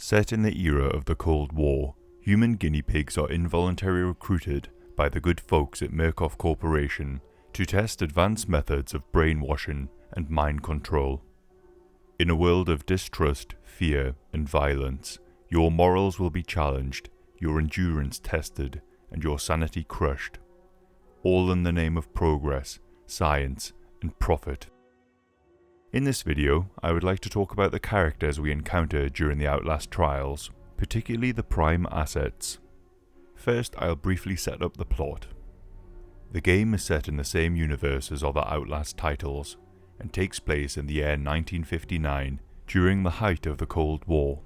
Set in the era of the Cold War, human guinea pigs are involuntarily recruited by the good folks at Murkoff Corporation to test advanced methods of brainwashing and mind control. In a world of distrust, fear, and violence, your morals will be challenged, your endurance tested, and your sanity crushed. All in the name of progress, science, and profit. In this video, I would like to talk about the characters we encounter during the Outlast Trials, particularly the prime assets. First, I'll briefly set up the plot. The game is set in the same universe as other Outlast titles, and takes place in the year 1959, during the height of the Cold War.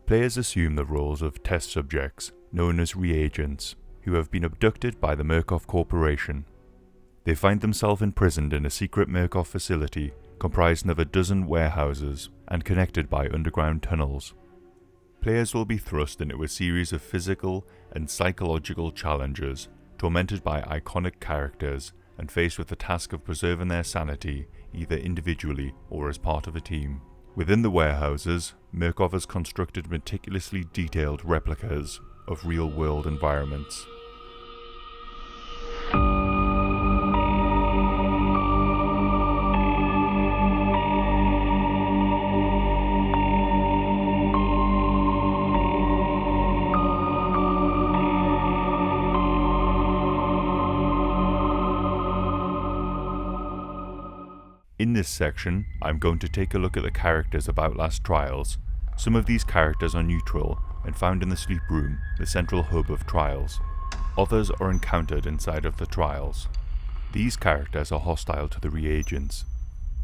Players assume the roles of test subjects, known as reagents, who have been abducted by the Murkoff Corporation. They find themselves imprisoned in a secret Murkoff facility comprising of a dozen warehouses and connected by underground tunnels. Players will be thrust into a series of physical and psychological challenges, tormented by iconic characters and faced with the task of preserving their sanity either individually or as part of a team. Within the warehouses, Murkoff has constructed meticulously detailed replicas of real-world environments. In this section, I'm going to take a look at the characters of Outlast Trials. Some of these characters are neutral and found in the sleep room, the central hub of Trials. Others are encountered inside of the Trials. These characters are hostile to the reagents.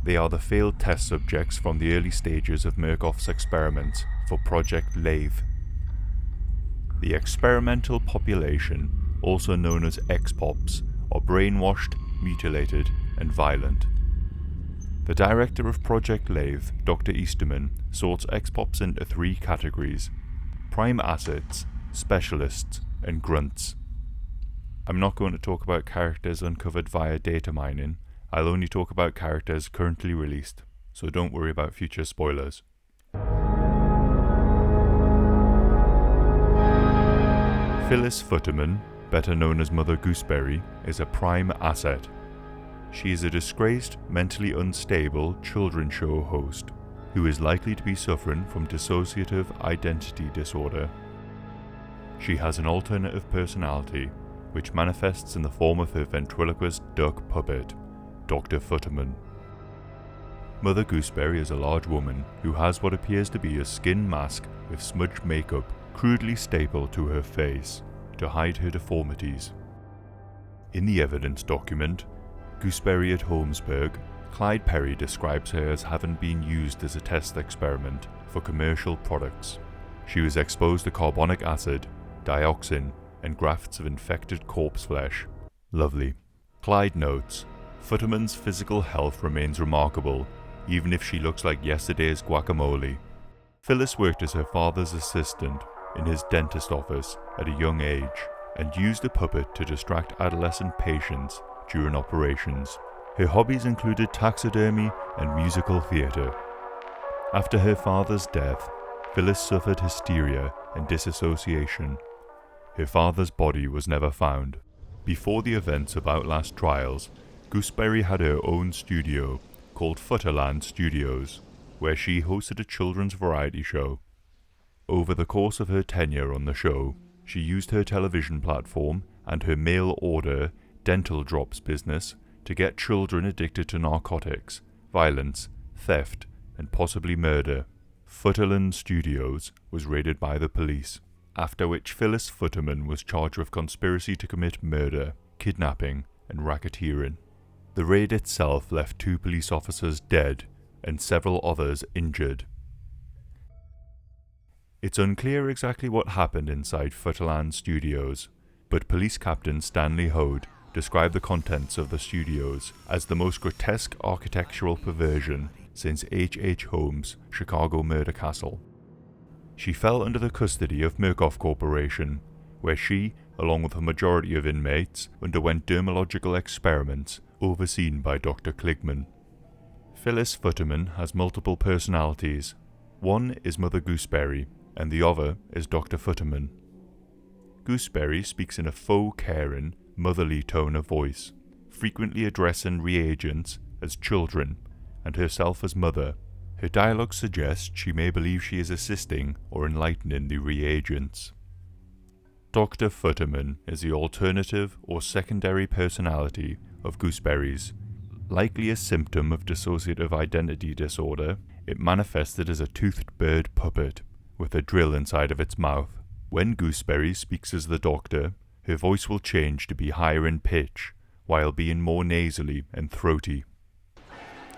They are the failed test subjects from the early stages of Murkoff's experiments for Project Lathe. The experimental population, also known as X-Pops, are brainwashed, mutilated, and violent. The director of Project Lathe, Dr. Easterman, sorts X-Pops into three categories: prime assets, specialists, and grunts. I'm not going to talk about characters uncovered via data mining. I'll only talk about characters currently released, so don't worry about future spoilers. Phyllis Futterman, better known as Mother Gooseberry, is a prime asset. She is a disgraced, mentally unstable children's show host who is likely to be suffering from dissociative identity disorder. She has an alternative personality, which manifests in the form of her ventriloquist duck puppet, Dr. Futterman. Mother Gooseberry is a large woman who has what appears to be a skin mask with smudged makeup crudely stapled to her face to hide her deformities. In the evidence document, Gooseberry at Holmesburg, Clyde Perry describes her as having been used as a test experiment for commercial products. She was exposed to carbonic acid, dioxin, and grafts of infected corpse flesh. Lovely. Clyde notes, Futterman's physical health remains remarkable, even if she looks like yesterday's guacamole. Phyllis worked as her father's assistant in his dentist office at a young age, and used a puppet to distract adolescent patients during operations. Her hobbies included taxidermy and musical theatre. After her father's death, Phyllis suffered hysteria and disassociation. Her father's body was never found. Before the events of Outlast Trials, Gooseberry had her own studio called Futterland Studios, where she hosted a children's variety show. Over the course of her tenure on the show, she used her television platform and her mail order dental drops business to get children addicted to narcotics, violence, theft, and possibly murder. Futterland Studios was raided by the police, after which Phyllis Futterman was charged with conspiracy to commit murder, kidnapping, and racketeering. The raid itself left 2 police officers dead and several others injured. It's unclear exactly what happened inside Futterland Studios, but Police Captain Stanley Hode described the contents of the studios as the most grotesque architectural perversion since H.H. Holmes' Chicago Murder Castle. She fell under the custody of Murkoff Corporation, where she, along with a majority of inmates, underwent dermatological experiments overseen by Dr. Kligman. Phyllis Futterman has multiple personalities. One is Mother Gooseberry, and the other is Dr. Futterman. Gooseberry speaks in a faux caring, motherly tone of voice, frequently addressing reagents as children and herself as mother. Her dialogue suggests she may believe she is assisting or enlightening the reagents. Dr. Futterman is the alternative or secondary personality of Gooseberry's. Likely a symptom of dissociative identity disorder, it manifested as a toothed bird puppet with a drill inside of its mouth. When Gooseberry speaks as the Doctor, her voice will change to be higher in pitch, while being more nasally and throaty.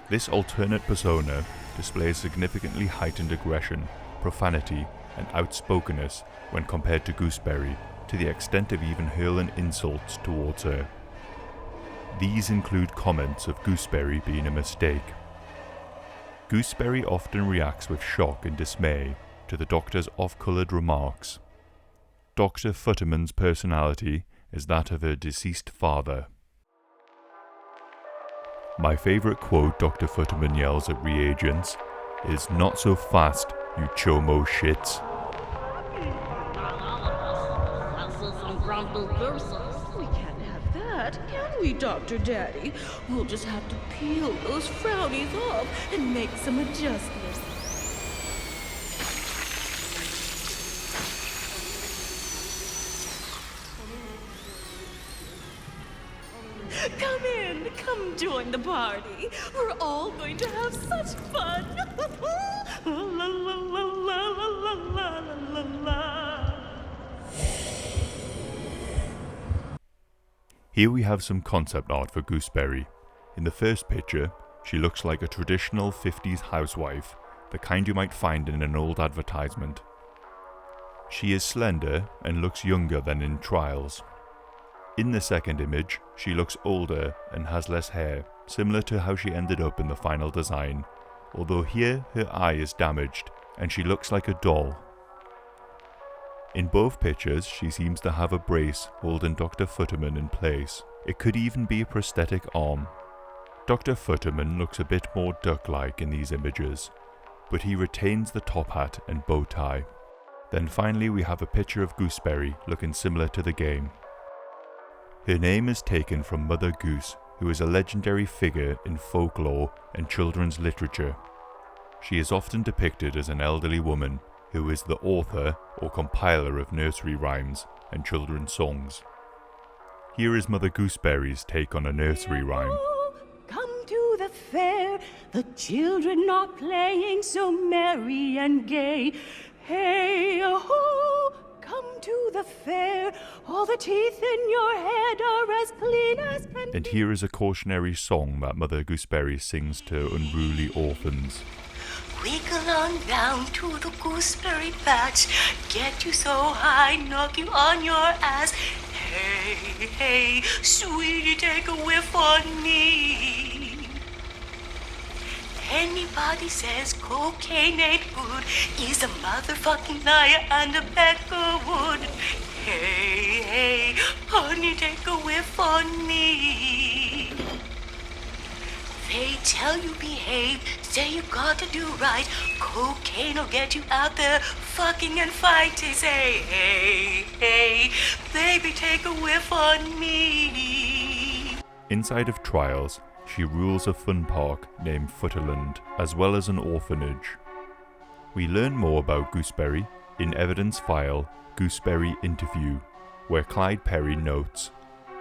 This alternate persona displays significantly heightened aggression, profanity, and outspokenness when compared to Gooseberry, to the extent of even hurling insults towards her. These include comments of Gooseberry being a mistake. Gooseberry often reacts with shock and dismay to the Doctor's off-coloured remarks. Dr. Futterman's personality is that of her deceased father. My favourite quote Dr. Futterman yells at reagents is, "Not so fast, you chomo shits." We can't have that, can we, Dr. Daddy? We'll just have to peel those frownies off and make some adjustments. Come in, come join the party. We're all going to have such fun. La la la la la la la la. Here we have some concept art for Gooseberry. In the first picture, she looks like a traditional 50s housewife, the kind you might find in an old advertisement. She is slender and looks younger than in Trials. In the second image, she looks older and has less hair, similar to how she ended up in the final design, although here her eye is damaged and she looks like a doll. In both pictures, she seems to have a brace holding Dr. Futterman in place. It could even be a prosthetic arm. Dr. Futterman looks a bit more duck-like in these images, but he retains the top hat and bow tie. Then finally we have a picture of Gooseberry looking similar to the game. Her name is taken from Mother Goose, who is a legendary figure in folklore and children's literature. She is often depicted as an elderly woman who is the author or compiler of nursery rhymes and children's songs. Here is Mother Gooseberry's take on a nursery rhyme. Come to the fair, the children are playing so merry and gay. Hey ho, come to the fair, all the teeth in your head are as clean as can be. And here is a cautionary song that Mother Gooseberry sings to unruly orphans. Wiggle on down to the gooseberry patch, get you so high, knock you on your ass. Hey, hey, sweetie, take a whiff on me. Anybody says cocaine ain't good is a motherfucking liar and a bag of wood. Hey, hey, honey, take a whiff on me. They tell you behave, say you gotta do right. Cocaine'll get you out there fucking and fighting. Say, hey, hey, baby, take a whiff on me. Inside of Trials, she rules a fun park named Futterland, as well as an orphanage. We learn more about Gooseberry in evidence file Gooseberry Interview, where Clyde Perry notes,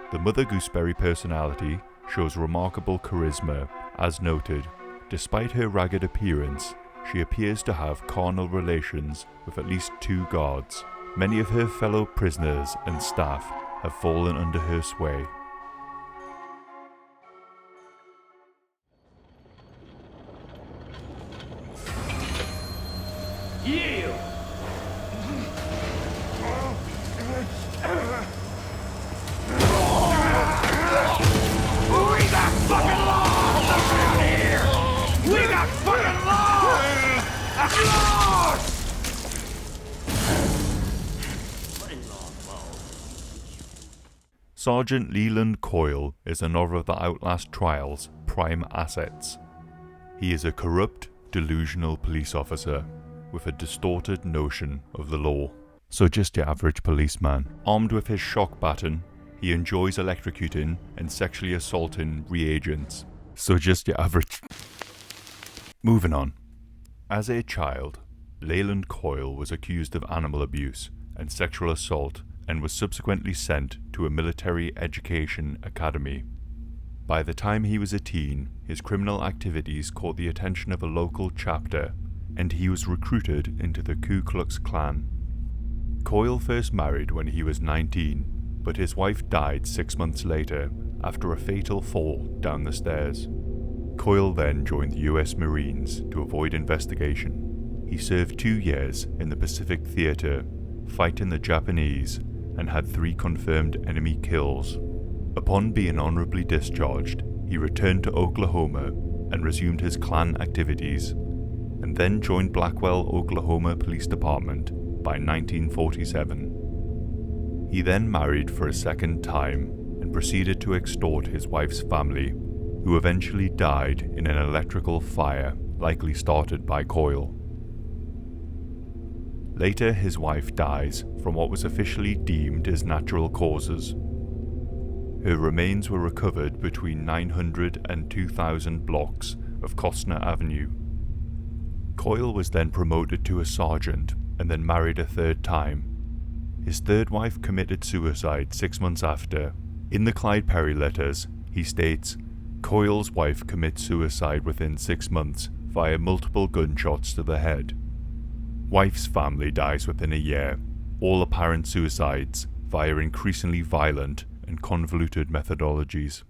"The Mother Gooseberry personality shows remarkable charisma. As noted, despite her ragged appearance, she appears to have carnal relations with at least 2 guards. Many of her fellow prisoners and staff have fallen under her sway." Yeah! We got fucking laws around here! We got fucking laws! Laws! Sergeant Leland Coyle is another of the Outlast Trials' prime assets. He is a corrupt, delusional police officer with a distorted notion of the law. So just your average policeman. Armed with his shock baton, he enjoys electrocuting and sexually assaulting reagents. So just your average... Moving on. As a child, Leland Coyle was accused of animal abuse and sexual assault and was subsequently sent to a military education academy. By the time he was a teen, his criminal activities caught the attention of a local chapter, and he was recruited into the Ku Klux Klan. Coyle first married when he was 19, but his wife died 6 months later after a fatal fall down the stairs. Coyle then joined the US Marines to avoid investigation. He served 2 years in the Pacific Theater, fighting the Japanese, and had 3 confirmed enemy kills. Upon being honorably discharged, he returned to Oklahoma and resumed his Klan activities, and then joined Blackwell, Oklahoma Police Department by 1947. He then married for a second time and proceeded to extort his wife's family, who eventually died in an electrical fire likely started by Coyle. Later, his wife dies from what was officially deemed as natural causes. Her remains were recovered between 900 and 2,000 blocks of Costner Avenue. Coyle was then promoted to a sergeant and then married a 3rd time. His 3rd wife committed suicide 6 months after. In the Clyde Perry letters, he states, Coyle's wife commits suicide within 6 months via multiple gunshots to the head. Wife's family dies within a year, all apparent suicides via increasingly violent and convoluted methodologies.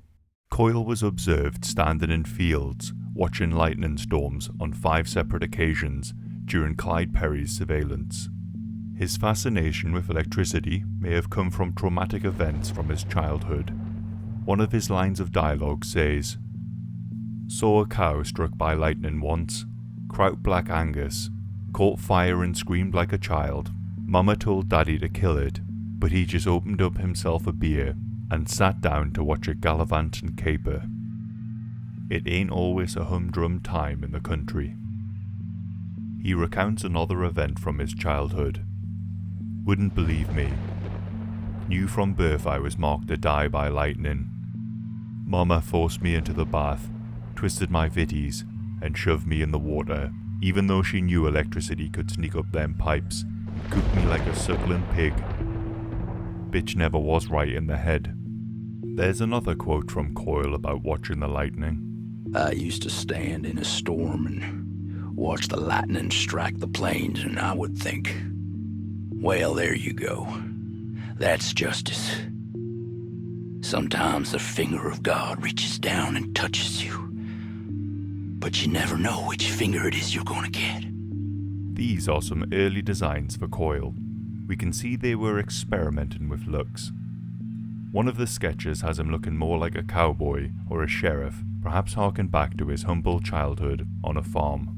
Coyle was observed standing in fields watching lightning storms on 5 separate occasions during Clyde Perry's surveillance. His fascination with electricity may have come from traumatic events from his childhood. One of his lines of dialogue says, "Saw a cow struck by lightning once, Kraut Black Angus, caught fire and screamed like a child. Mama told Daddy to kill it, but he just opened up himself a beer and sat down to watch it gallivant and caper. It ain't always a humdrum time in the country." He recounts another event from his childhood. "Wouldn't believe me. Knew from birth I was marked to die by lightning. Mama forced me into the bath, twisted my vitties, and shoved me in the water, even though she knew electricity could sneak up them pipes and cook me like a suckling pig. Bitch never was right in the head." There's another quote from Coyle about watching the lightning. "I used to stand in a storm and watch the lightning strike the plains, and I would think, well, there you go. That's justice. Sometimes the finger of God reaches down and touches you, but you never know which finger it is you're gonna get." These are some early designs for Coyle. We can see they were experimenting with looks. One of the sketches has him looking more like a cowboy or a sheriff, perhaps harking back to his humble childhood on a farm.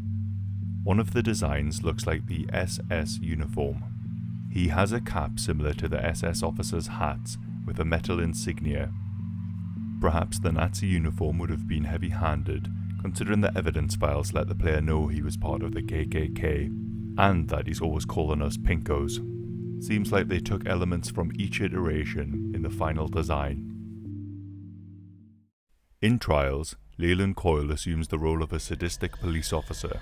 One of the designs looks like the SS uniform. He has a cap similar to the SS officers' hats with a metal insignia. Perhaps the Nazi uniform would have been heavy-handed, considering the evidence files let the player know he was part of the KKK, and that he's always calling us pinkos. Seems like they took elements from each iteration in the final design. In Trials, Leland Coyle assumes the role of a sadistic police officer.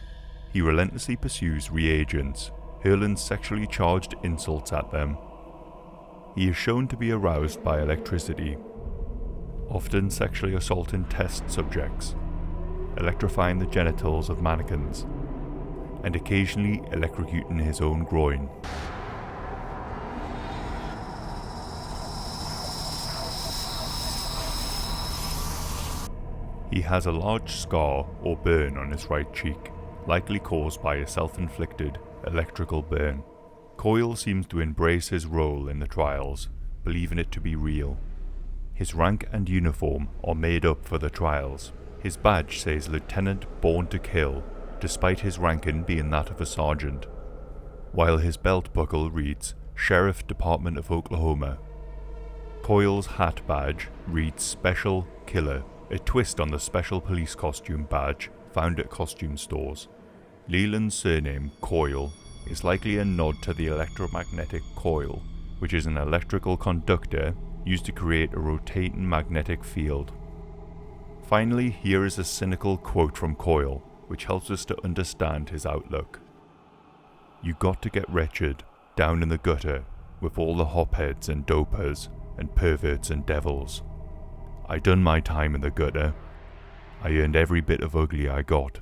He relentlessly pursues reagents, hurling sexually charged insults at them. He is shown to be aroused by electricity, often sexually assaulting test subjects, electrifying the genitals of mannequins, and occasionally electrocuting his own groin. He has a large scar or burn on his right cheek, likely caused by a self-inflicted electrical burn. Coyle seems to embrace his role in the trials, believing it to be real. His rank and uniform are made up for the trials. His badge says Lieutenant Born to Kill, despite his ranking being that of a sergeant, while his belt buckle reads Sheriff Department of Oklahoma. Coyle's hat badge reads Special Killer, a twist on the special police costume badge found at costume stores. Leland's surname, Coyle, is likely a nod to the electromagnetic coil, which is an electrical conductor used to create a rotating magnetic field. Finally, here is a cynical quote from Coyle, which helps us to understand his outlook. "You got to get wretched, down in the gutter, with all the hopheads and dopers, and perverts and devils. I done my time in the gutter. I earned every bit of ugly I got."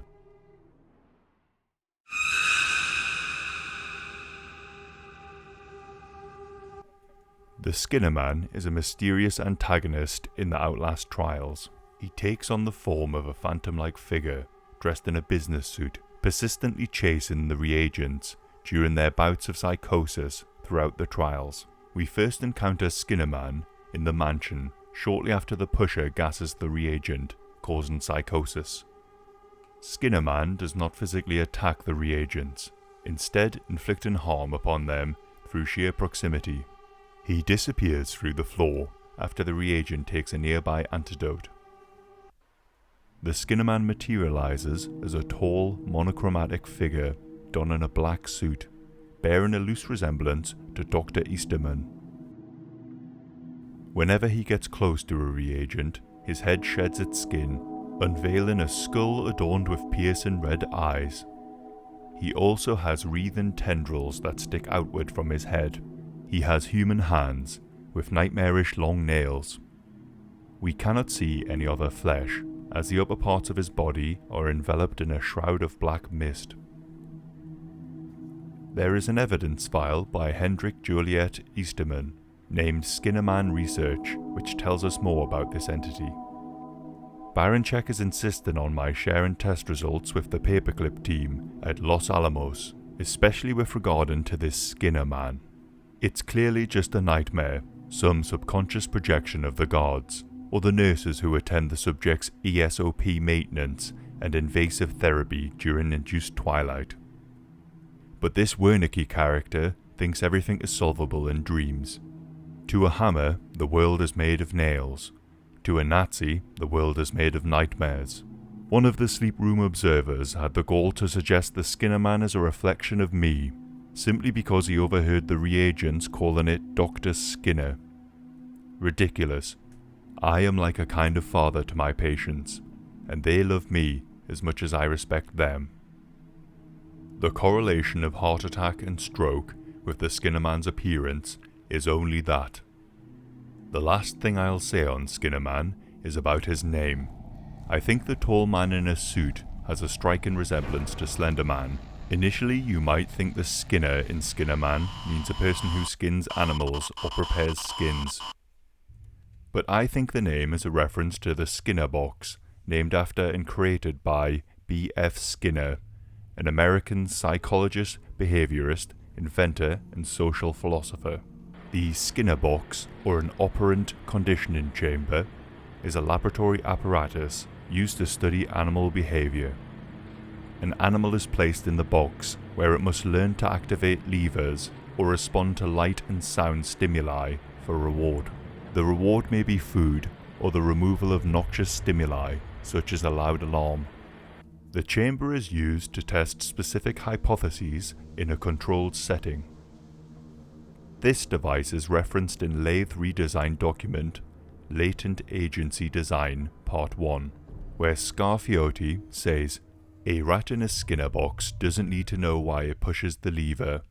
The Skinner Man is a mysterious antagonist in the Outlast Trials. He takes on the form of a phantom-like figure dressed in a business suit, persistently chasing the reagents during their bouts of psychosis throughout the trials. We first encounter Skinner Man in the mansion shortly after the pusher gasses the reagent, causing psychosis. Skinner Man does not physically attack the reagents, instead inflicting harm upon them through sheer proximity. He disappears through the floor after the reagent takes a nearby antidote. The Skinner Man materializes as a tall, monochromatic figure donning a black suit, bearing a loose resemblance to Dr. Easterman. Whenever he gets close to a reagent, his head sheds its skin, unveiling a skull adorned with piercing red eyes. He also has wreathen tendrils that stick outward from his head. He has human hands, with nightmarish long nails. We cannot see any other flesh, as the upper parts of his body are enveloped in a shroud of black mist. There is an evidence file by Hendrik Juliet Easterman, named Skinner Man Research, which tells us more about this entity. Baranchek is insisting on my sharing test results with the paperclip team at Los Alamos, especially with regarding to this Skinner Man. It's clearly just a nightmare, some subconscious projection of the guards, or the nurses who attend the subject's ESOP maintenance and invasive therapy during induced twilight. But this Wernicke character thinks everything is solvable in dreams. To a hammer, the world is made of nails. To a Nazi, the world is made of nightmares. One of the sleep room observers had the gall to suggest the Skinner Man is a reflection of me, simply because he overheard the reagents calling it Dr. Skinner. Ridiculous. I am like a kind of father to my patients, and they love me as much as I respect them. The correlation of heart attack and stroke with the Skinner Man's appearance is only that. The last thing I'll say on Skinner Man is about his name. I think the tall man in a suit has a striking resemblance to Slender Man. Initially, you might think the Skinner in Skinner Man means a person who skins animals or prepares skins. But I think the name is a reference to the Skinner box, named after and created by B.F. Skinner, an American psychologist, behaviorist, inventor, and social philosopher. The Skinner box, or an operant conditioning chamber, is a laboratory apparatus used to study animal behavior. An animal is placed in the box, where it must learn to activate levers or respond to light and sound stimuli for reward. The reward may be food or the removal of noxious stimuli, such as a loud alarm. The chamber is used to test specific hypotheses in a controlled setting. This device is referenced in Lathe Redesign document Latent Agency Design Part 1, where Scarfiotti says, "A rat in a Skinner box doesn't need to know why it pushes the lever,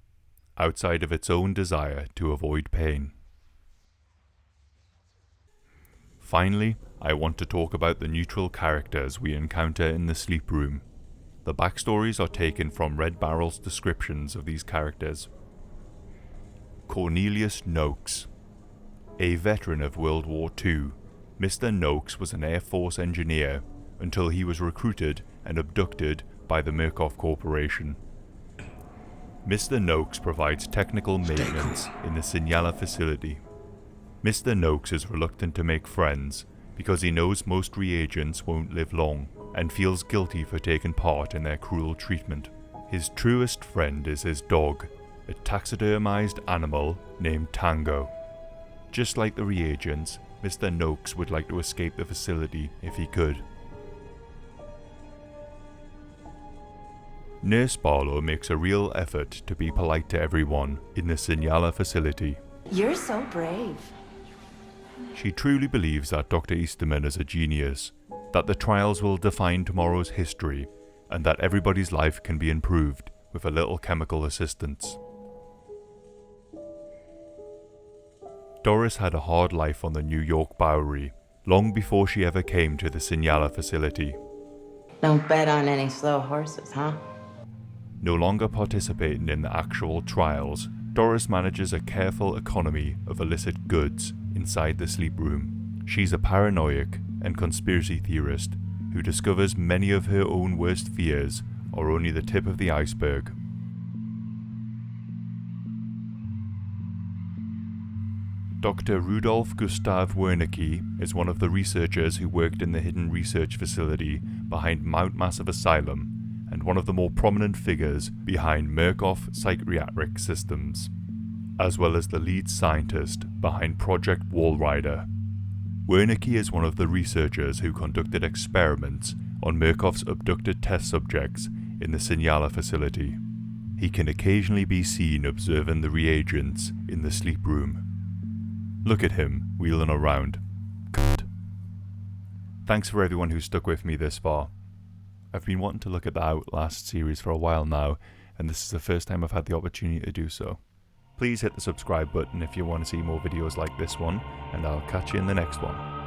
outside of its own desire to avoid pain." Finally, I want to talk about the neutral characters we encounter in the sleep room. The backstories are taken from Red Barrel's descriptions of these characters. Cornelius Noakes. A veteran of World War II, Mr. Noakes was an Air Force engineer until he was recruited and abducted by the Murkoff Corporation. Mr. Noakes provides technical maintenance in the Signala facility. Mr. Noakes is reluctant to make friends because he knows most reagents won't live long and feels guilty for taking part in their cruel treatment. His truest friend is his dog, a taxidermized animal named Tango. Just like the reagents, Mr. Noakes would like to escape the facility if he could. Nurse Barlow makes a real effort to be polite to everyone in the Signala facility. You're so brave. She truly believes that Dr. Easterman is a genius, that the trials will define tomorrow's history, and that everybody's life can be improved with a little chemical assistance. Dorris had a hard life on the New York Bowery, long before she ever came to the Signala facility. Don't bet on any slow horses, huh? No longer participating in the actual trials, Dorris manages a careful economy of illicit goods inside the sleep room. She's a paranoiac and conspiracy theorist who discovers many of her own worst fears are only the tip of the iceberg. Dr. Rudolf Gustav Wernicke is one of the researchers who worked in the hidden research facility behind Mount Massive Asylum, and one of the more prominent figures behind Murkoff Psychiatric Systems, as well as the lead scientist behind Project Walrider. Wernicke is one of the researchers who conducted experiments on Murkoff's abducted test subjects in the Signala facility. He can occasionally be seen observing the reagents in the sleep room. Look at him, wheeling around. Cut. Thanks for everyone who stuck with me this far. I've been wanting to look at the Outlast series for a while now, and this is the first time I've had the opportunity to do so. Please hit the subscribe button if you want to see more videos like this one, and I'll catch you in the next one.